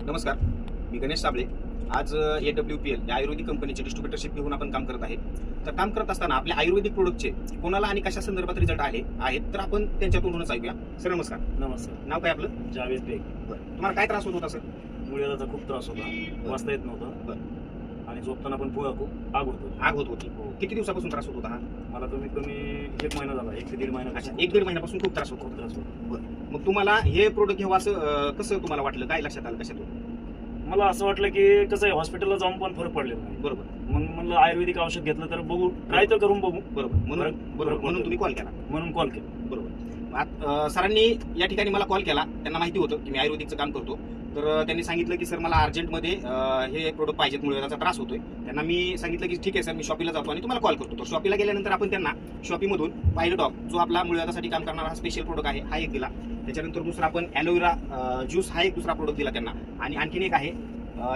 नमस्कार, मी गणेश साबळे. आज AWPL या आयुर्वेदिक कंपनीचे डिस्ट्रीब्युटरशिप घेऊन आपण काम करत आहे. तर काम करत असताना आपल्या आयुर्वेदिक प्रोडक्टचे कोणाला आणि कशा संदर्भात रिझल्ट आले आहेत तर आपण त्यांच्या तोंडूनच ऐकूया. सर नमस्कार. नमस्कार. नाव काय आपलं? जावेद बेग. तुम्हाला काय त्रास होत होता सर? मुळव्याधाचा खूप त्रास होता, वाचता येत नव्हतं आणि झोपताना पण खूप आग होत होती. आग होत होती. किती दिवसापासून त्रास होत होता हा? मला कमीत कमी 1 महिना झाला, 1 ते 1.5 महिना. अच्छा, 1-1.5 महिन्यापासून खूप त्रास होत खूप होता. त्रास होता. मग तुम्हाला हे प्रोडक्ट घ्यावं असं कसं तुम्हाला वाटलं? काय लक्षात आलं कशातून? मला असं वाटलं की कसं आहे, हॉस्पिटलला जाऊन पण फरक पडलेला नाही. बरोबर मग म्हणलं आयुर्वेदिक औषध घेतलं तर बघू, ट्राय तर करून बघू. बरोबर म्हणून तुम्ही कॉल केला. म्हणून कॉल केला. बरोबर. सरांनी या ठिकाणी मला कॉल केला. त्यांना माहिती होतं की मी आयुर्वेदिकचं काम करतो. तर त्यांनी सांगितलं की सर मला अर्जंटमध्ये हे प्रोडक्ट पाहिजेत, मुळव्याधाचा त्रास होतोय. त्यांना मी सांगितलं की ठीक आहे सर, मी शॉपीला जातो आणि तुम्हाला कॉल करतो. तर शॉपीला गेल्यानंतर आपण त्यांना शॉपीमधून पायलोडॉग जो आपला मुळव्याधासाठी काम करणारा हा स्पेशल प्रोडक्ट आहे हा एक दिला. त्याच्यानंतर दुसरा आपण ॲलोवेरा ज्यूस हा एक दुसरा प्रोडक्ट दिला त्यांना, आणि आणखीन एक आहे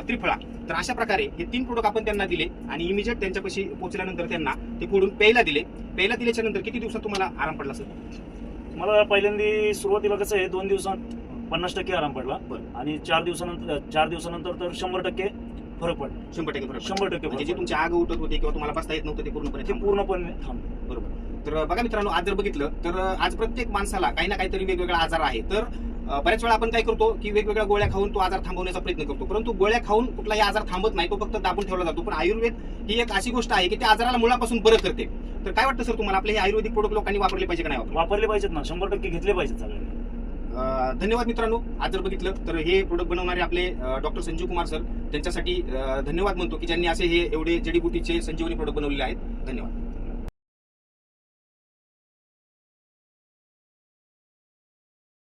त्रिफळा. तर अशा प्रकारे हे 3 प्रोडक्ट आपण त्यांना दिले आणि इमिजिएट त्यांच्यापाशी पोहोचल्यानंतर त्यांना ते फोडून प्यायला दिल्याच्या नंतर किती दिवसात तुम्हाला आराम पडला सर? मला पहिल्यांदा सुरुवातीला कसं आहे, 2 दिवसात 50% आराम पडला आणि 4 दिवसानंतर तर 100% फरक पडला. 100% फरक. 100% म्हणजे जे तुमची आग उठत होती किंवा तुम्हाला बसता येत नव्हतं ते पूर्णपणे थांबलं. बरोबर. तर बघा मित्रांनो, आज जर बघितलं तर आज प्रत्येक माणसाला काही ना काहीतरी वेगवेगळा आजार आहे. तर बऱ्याच वेळा आपण काय करतो की वेगवेगळ्या गोळ्या खाऊन तो आजार थांबवण्याचा प्रयत्न करतो, परंतु गोळ्या खाऊन कुठलाही आजार थांबत नाही, तो फक्त दाबून ठेवला जातो. पण आयुर्वेद ही एक अशी गोष्ट आहे की त्या आजाराला मुळापासून बरं करते. तर काय वाटतं सर तुम्हाला, आपले हे आयुर्वेदिक प्रोडक्ट लोकांनी वापरले पाहिजे का नाही? वापरले पाहिजेत ना, 100% घेतले पाहिजेत सगळ्यांनी. धन्यवाद मित्रांनो. आज जर बघितलं तर हे प्रोडक्ट बनवणारे आपले डॉक्टर संजीव कुमार सर, त्यांच्यासाठी धन्यवाद म्हणतो की ज्यांनी असे हे एवढे जडीबुटीचे संजीवनी प्रोडक्ट बनवलेले आहेत. धन्यवाद.